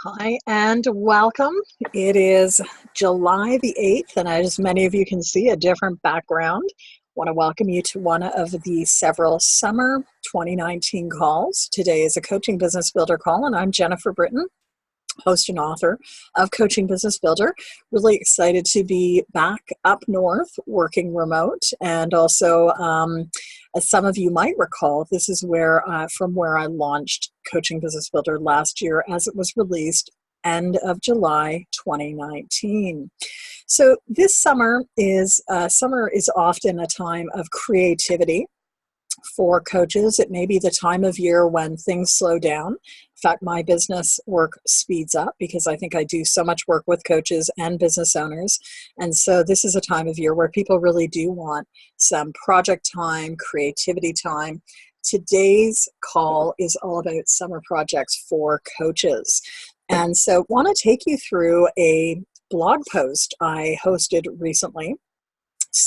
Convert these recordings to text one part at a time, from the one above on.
Hi and welcome. It is July the 8th, and as many of you can see, a different background. I want to welcome you to one of the several summer 2019 calls. Today is a Coaching Business Builder call, and I'm Jennifer Britton, host and author of Coaching Business Builder. Really excited to be back up north working remote, and also as some of you might recall, this is where from where I launched Coaching Business Builder last year, as it was released end of July 2019. So this summer is often a time of creativity for coaches. It may be the time of year when things slow down. In fact, my business work speeds up because I think I do so much work with coaches and business owners. And so this is a time of year where people really do want some project time, creativity time. Today's call is all about summer projects for coaches. And so want to take you through a blog post I hosted recently.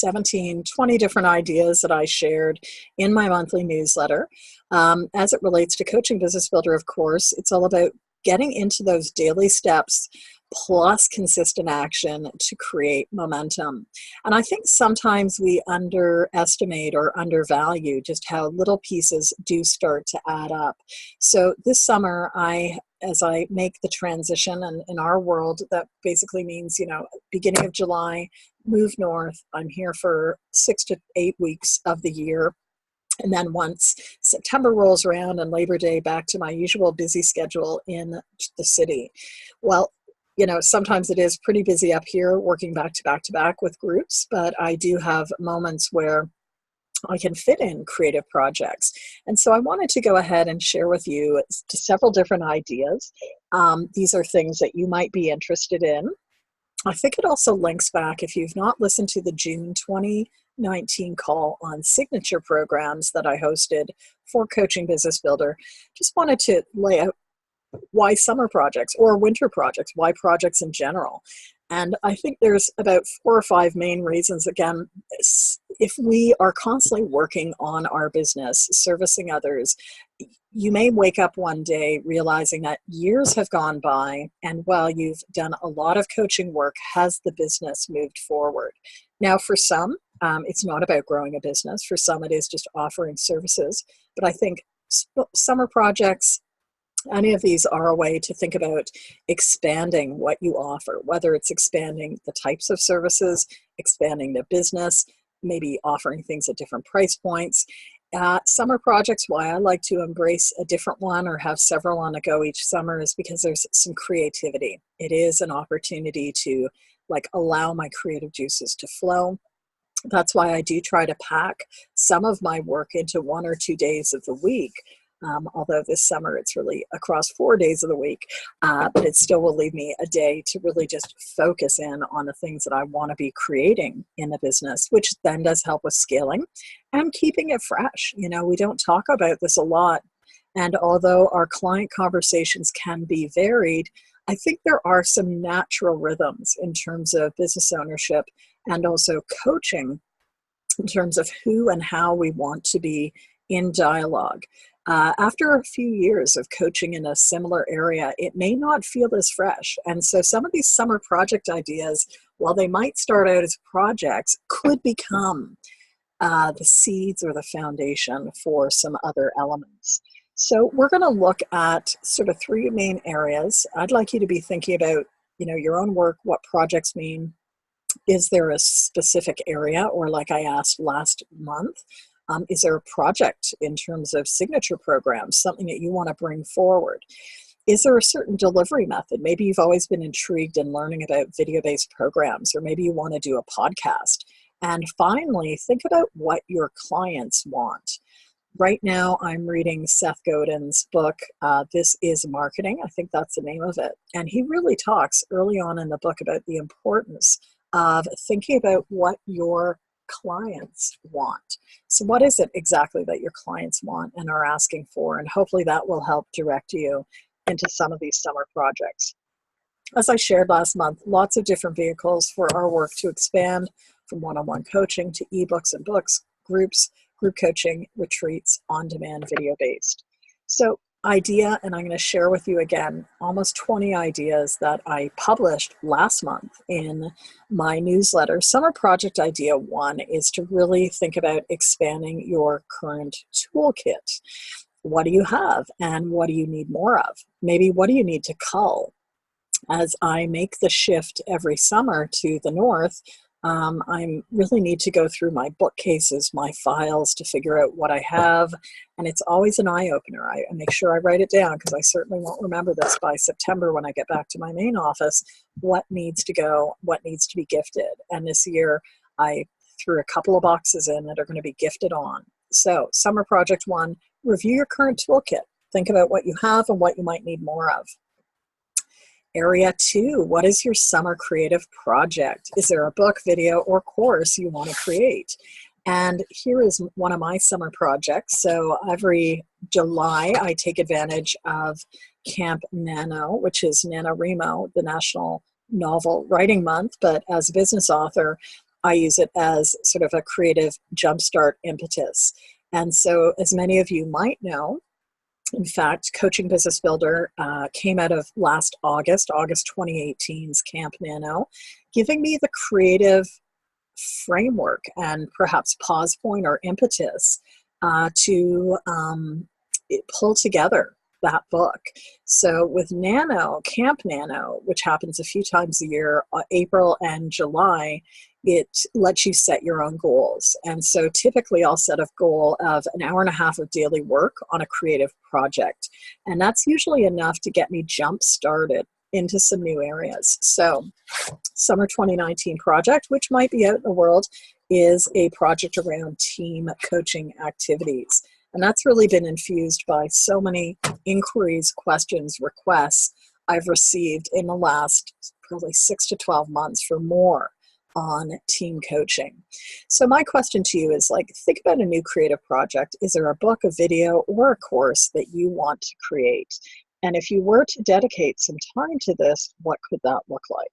20 different ideas that I shared in my monthly newsletter. As it relates to Coaching Business Builder, of course, it's all about getting into those daily steps plus consistent action to create momentum. And I think sometimes we underestimate or undervalue just how little pieces do start to add up. So this summer, as I make the transition, and in our world, that basically means, beginning of July, move north. I'm here for 6 to 8 weeks of the year. And then once September rolls around and Labor Day, back to my usual busy schedule in the city. Well, sometimes it is pretty busy up here working back to back with groups, but I do have moments where I can fit in creative projects. And so I wanted to go ahead and share with you several different ideas. These are things that you might be interested in. I think it also links back, if you've not listened to the June 2019 call on signature programs that I hosted for Coaching Business Builder, just wanted to lay out why summer projects or winter projects, why projects in general. And I think there's about 4 or 5 main reasons. Again, if we are constantly working on our business, servicing others, you may wake up one day realizing that years have gone by, and while you've done a lot of coaching work, has the business moved forward? Now, for some, it's not about growing a business. For some, it is just offering services. But I think summer projects, any of these are a way to think about expanding what you offer, whether it's expanding the types of services, expanding the business, maybe offering things at different price points. Summer projects, why I like to embrace a different one or have several on the go each summer, is because there's some creativity. It is an opportunity to allow my creative juices to flow. That's why I do try to pack some of my work into 1 or 2 days of the week. Although this summer it's really across 4 days of the week, but it still will leave me a day to really just focus in on the things that I want to be creating in the business, which then does help with scaling and keeping it fresh. We don't talk about this a lot. And although our client conversations can be varied, I think there are some natural rhythms in terms of business ownership and also coaching in terms of who and how we want to be in dialogue. After a few years of coaching in a similar area, it may not feel as fresh. And so some of these summer project ideas, while they might start out as projects, could become the seeds or the foundation for some other elements. So we're going to look at sort of 3 main areas. I'd like you to be thinking about, your own work, what projects mean. Is there a specific area, or like I asked last month, is there a project in terms of signature programs, something that you want to bring forward? Is there a certain delivery method? Maybe you've always been intrigued in learning about video-based programs, or maybe you want to do a podcast. And finally, think about what your clients want. Right now, I'm reading Seth Godin's book, This is Marketing. I think that's the name of it. And he really talks early on in the book about the importance of thinking about what your clients want. So what is it exactly that your clients want and are asking for? And hopefully that will help direct you into some of these summer projects. As I shared last month, lots of different vehicles for our work to expand, from one-on-one coaching to ebooks and books, groups, group coaching, retreats, on-demand, video-based. So idea, and I'm going to share with you again almost 20 ideas that I published last month in my newsletter. Summer project idea 1 is to really think about expanding your current toolkit. What do you have and what do you need more of? Maybe what do you need to cull? As I make the shift every summer to the north, I really need to go through my bookcases, my files to figure out what I have. And it's always an eye-opener. I make sure I write it down because I certainly won't remember this by September when I get back to my main office, what needs to go, what needs to be gifted. And this year I threw a couple of boxes in that are going to be gifted on. So summer project 1, review your current toolkit. Think about what you have and what you might need more of. Area 2, what is your summer creative project? Is there a book, video, or course you want to create? And here is one of my summer projects. So every July, I take advantage of Camp Nano, which is NaNoWriMo, the National Novel Writing Month. But as a business author, I use it as sort of a creative jumpstart impetus. And so, as many of you might know, in fact, Coaching Business Builder came out of last August 2018's Camp Nano, giving me the creative framework and perhaps pause point or impetus to pull together that book. So with Nano, Camp Nano, which happens a few times a year, April and July, it lets you set your own goals. And so typically I'll set a goal of an hour and a half of daily work on a creative project. And that's usually enough to get me jump started into some new areas. So summer 2019 project, which might be out in the world, is a project around team coaching activities. And that's really been infused by so many inquiries, questions, requests I've received in the last probably 6 to 12 months for more on team coaching. So my question to you is, think about a new creative project. Is there a book, a video, or a course that you want to create? And if you were to dedicate some time to this, what could that look like?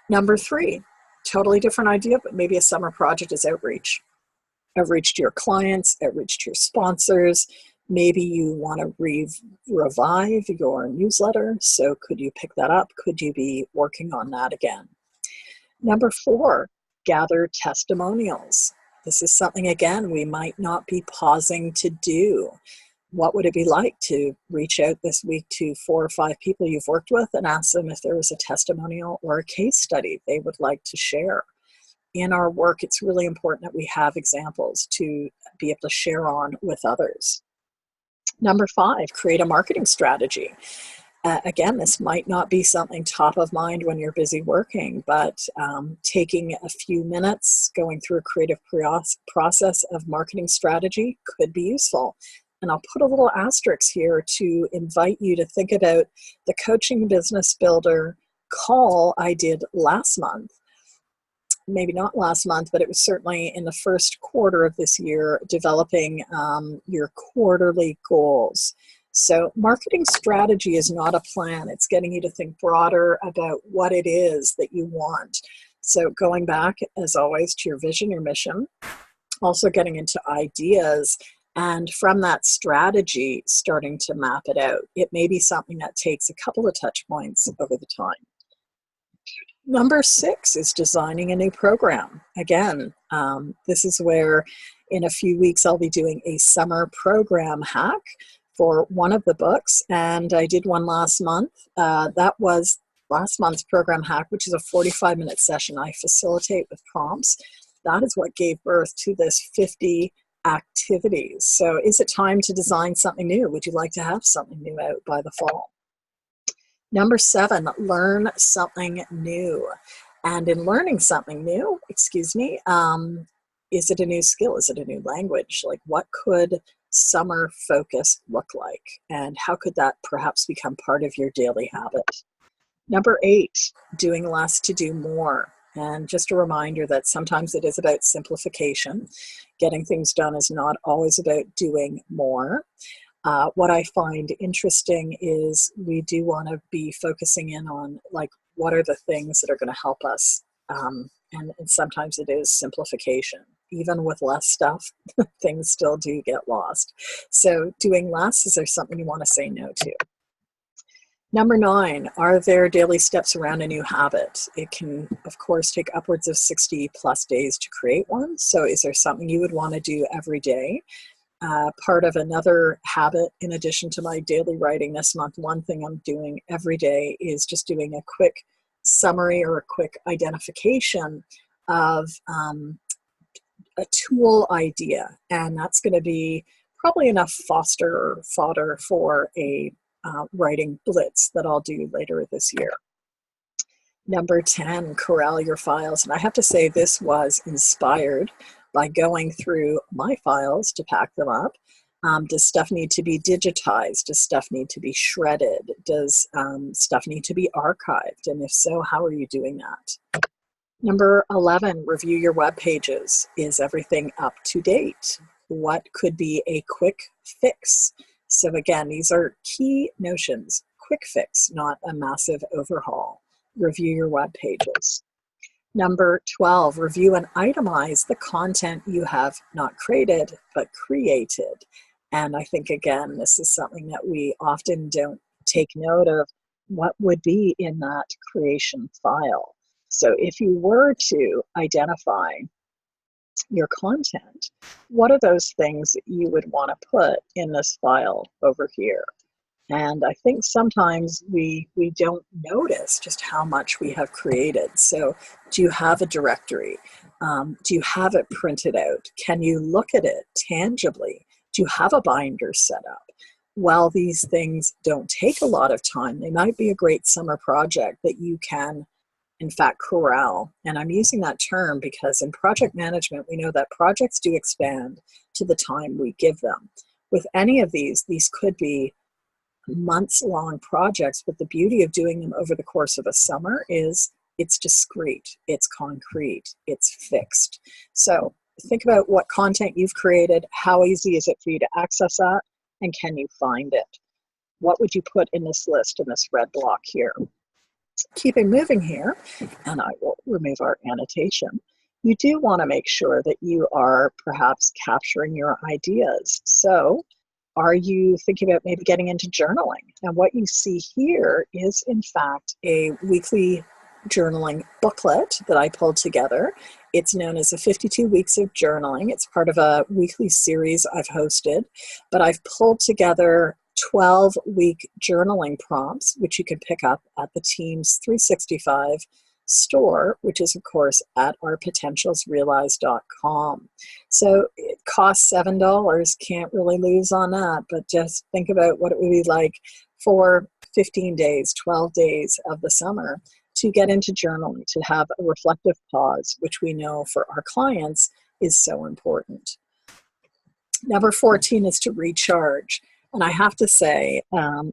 Number 3, totally different idea, but maybe a summer project is outreach. Outreach to your clients, outreach to your sponsors. Maybe you want to revive your newsletter. So could you pick that up? Could you be working on that again? Number 4, gather testimonials. This is something, again, we might not be pausing to do. What would it be like to reach out this week to 4 or 5 people you've worked with and ask them if there was a testimonial or a case study they would like to share? In our work, it's really important that we have examples to be able to share on with others. Number 5, create a marketing strategy. Again, this might not be something top of mind when you're busy working, but taking a few minutes, going through a creative process of marketing strategy could be useful. And I'll put a little asterisk here to invite you to think about the Coaching Business Builder call I did last month. Maybe not last month, but it was certainly in the first quarter of this year, developing your quarterly goals. So marketing strategy is not a plan. It's getting you to think broader about what it is that you want. So going back, as always, to your vision, your mission, also getting into ideas, and from that strategy, starting to map it out. It may be something that takes a couple of touch points over the time. Number 6 is designing a new program. Again, this is where in a few weeks I'll be doing a summer program hack for one of the books, and I did one last month. That was last month's program hack, which is a 45-minute session I facilitate with prompts. That is what gave birth to this 50 activities. So is it time to design something new? Would you like to have something new out by the fall? Number 7, learn something new. And in learning something new, is it a new skill? Is it a new language? What could summer focus look like? And how could that perhaps become part of your daily habit? Number 8, doing less to do more. And just a reminder that sometimes it is about simplification. Getting things done is not always about doing more. What I find interesting is we do want to be focusing in on what are the things that are going to help us, and sometimes it is simplification. even with less stuff, things still do get lost. So doing less, is there something you want to say no to? Number 9, are there daily steps around a new habit? It can, of course, take upwards of 60 plus days to create one. So is there something you would want to do every day? Part of another habit, in addition to my daily writing this month, one thing I'm doing every day is just doing a quick summary or a quick identification of a tool idea. And that's going to be probably enough fodder for a writing blitz that I'll do later this year. Number 10, corral your files. And I have to say, this was inspired by going through my files to pack them up. Does stuff need to be digitized? Does stuff need to be shredded? Does stuff need to be archived? And if so, how are you doing that? Number 11, review your web pages. Is everything up to date? What could be a quick fix? So again, these are key notions. Quick fix, not a massive overhaul. Review your web pages. Number 12, review and itemize the content you have not created, but created. And I think, again, this is something that we often don't take note of, what would be in that creation file. So if you were to identify your content, what are those things that you would want to put in this file over here? And I think sometimes we don't notice just how much we have created. So do you have a directory? Do you have it printed out? Can you look at it tangibly? Do you have a binder set up? While these things don't take a lot of time, they might be a great summer project that you can, in fact, corral. And I'm using that term because in project management, we know that projects do expand to the time we give them. With any of these could be months-long projects, but the beauty of doing them over the course of a summer is it's discrete, it's concrete, it's fixed. So think about what content you've created, how easy is it for you to access that, and can you find it? What would you put in this list, in this red block here? Keeping moving here, and I will remove our annotation. You do want to make sure that you are perhaps capturing your ideas. So are you thinking about maybe getting into journaling? And what you see here is, in fact, a weekly journaling booklet that I pulled together. It's known as the 52 Weeks of Journaling. It's part of a weekly series I've hosted, but I've pulled together 12-week journaling prompts, which you can pick up at the Teams 365 store, which is, of course, at ourpotentialsrealized.com. So it costs $7. Can't really lose on that, but just think about what it would be like for 15 days, 12 days of the summer to get into journaling, to have a reflective pause, which we know for our clients is so important. Number 14 is to recharge. And I have to say,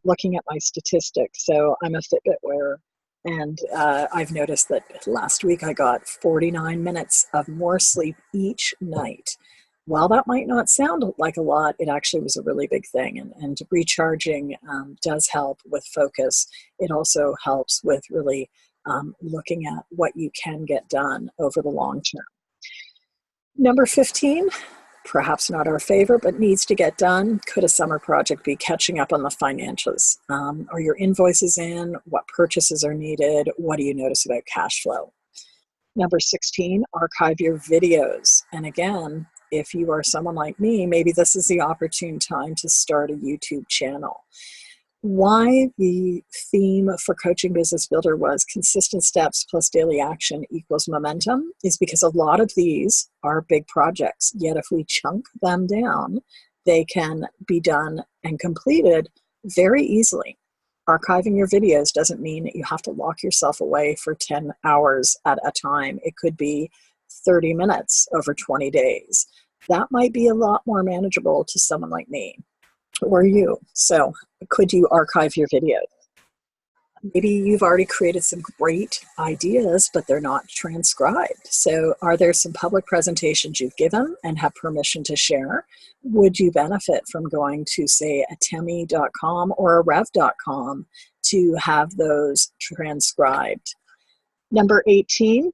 looking at my statistics, so I'm a Fitbit wearer, and I've noticed that last week I got 49 minutes of more sleep each night. While that might not sound like a lot, it actually was a really big thing. And recharging does help with focus. It also helps with really looking at what you can get done over the long term. Number 15, perhaps not our favorite, but needs to get done. Could a summer project be catching up on the financials? Are your invoices in? What purchases are needed? What do you notice about cash flow? Number 16, archive your videos. And again, if you are someone like me, maybe this is the opportune time to start a YouTube channel. Why the theme for Coaching Business Builder was consistent steps plus daily action equals momentum is because a lot of these are big projects. Yet if we chunk them down, they can be done and completed very easily. Archiving your videos doesn't mean that you have to lock yourself away for 10 hours at a time. It could be 30 minutes over 20 days. That might be a lot more manageable to someone like me or you. So could you archive your videos? Maybe you've already created some great ideas, but they're not transcribed. So are there some public presentations you've given and have permission to share? Would you benefit from going to, say, atemi.com or a rev.com to have those transcribed? Number 18,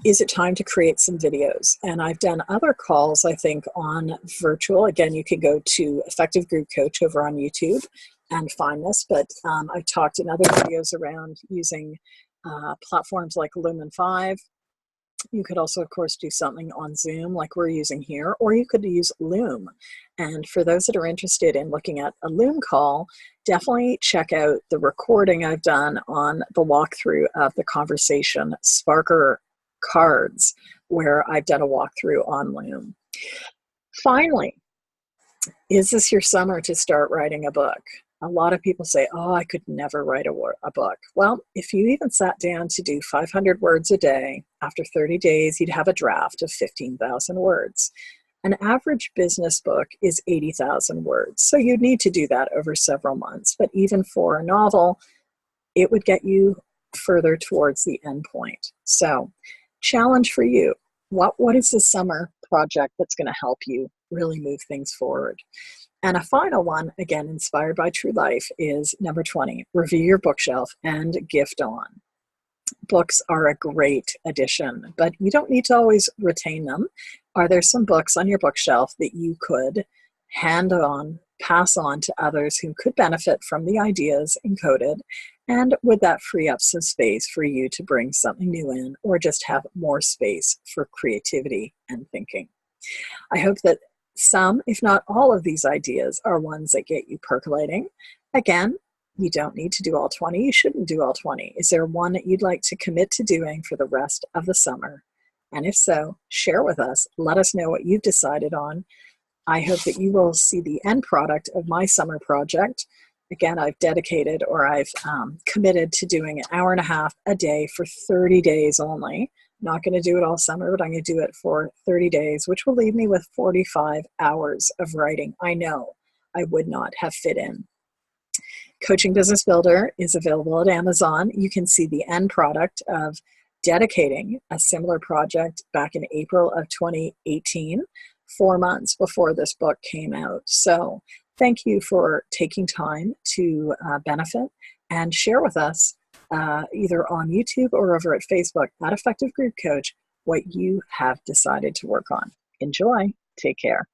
is it time to create some videos? And I've done other calls, I think, on virtual. Again, you can go to Effective Group Coach over on YouTube and find this, but I've talked in other videos around using platforms like Lumen 5. You could also, of course, do something on Zoom like we're using here, or you could use Loom. And for those that are interested in looking at a Loom call, definitely check out the recording I've done on the walkthrough of the conversation Sparker cards, where I've done a walkthrough on Loom. Finally, is this your summer to start writing a book? A lot of people say, oh, I could never write a book. Well, if you even sat down to do 500 words a day, after 30 days, you'd have a draft of 15,000 words. An average business book is 80,000 words. So you'd need to do that over several months. But even for a novel, it would get you further towards the end point. So, challenge for you. What is the summer project that's going to help you really move things forward? And a final one, again, inspired by true life, is number 20, review your bookshelf and gift on. Books are a great addition, but you don't need to always retain them. Are there some books on your bookshelf that you could hand on, pass on to others who could benefit from the ideas encoded? And would that free up some space for you to bring something new in, or just have more space for creativity and thinking? I hope that some, if not all of these ideas are ones that get you percolating. Again, you don't need to do all 20. You shouldn't do all 20. Is there one that you'd like to commit to doing for the rest of the summer? And if so, share with us. Let us know what you've decided on. I hope that you will see the end product of my summer project. Again, I've dedicated, or I've committed to doing an hour and a half a day for 30 days only. Not going to do it all summer, but I'm going to do it for 30 days, which will leave me with 45 hours of writing. I know I would not have fit in. Coaching Business Builder is available at Amazon. You can see the end product of dedicating a similar project back in April of 2018, 4 months before this book came out. So thank you for taking time to benefit and share with us either on YouTube or over at Facebook at Effective Group Coach what you have decided to work on. Enjoy. Take care.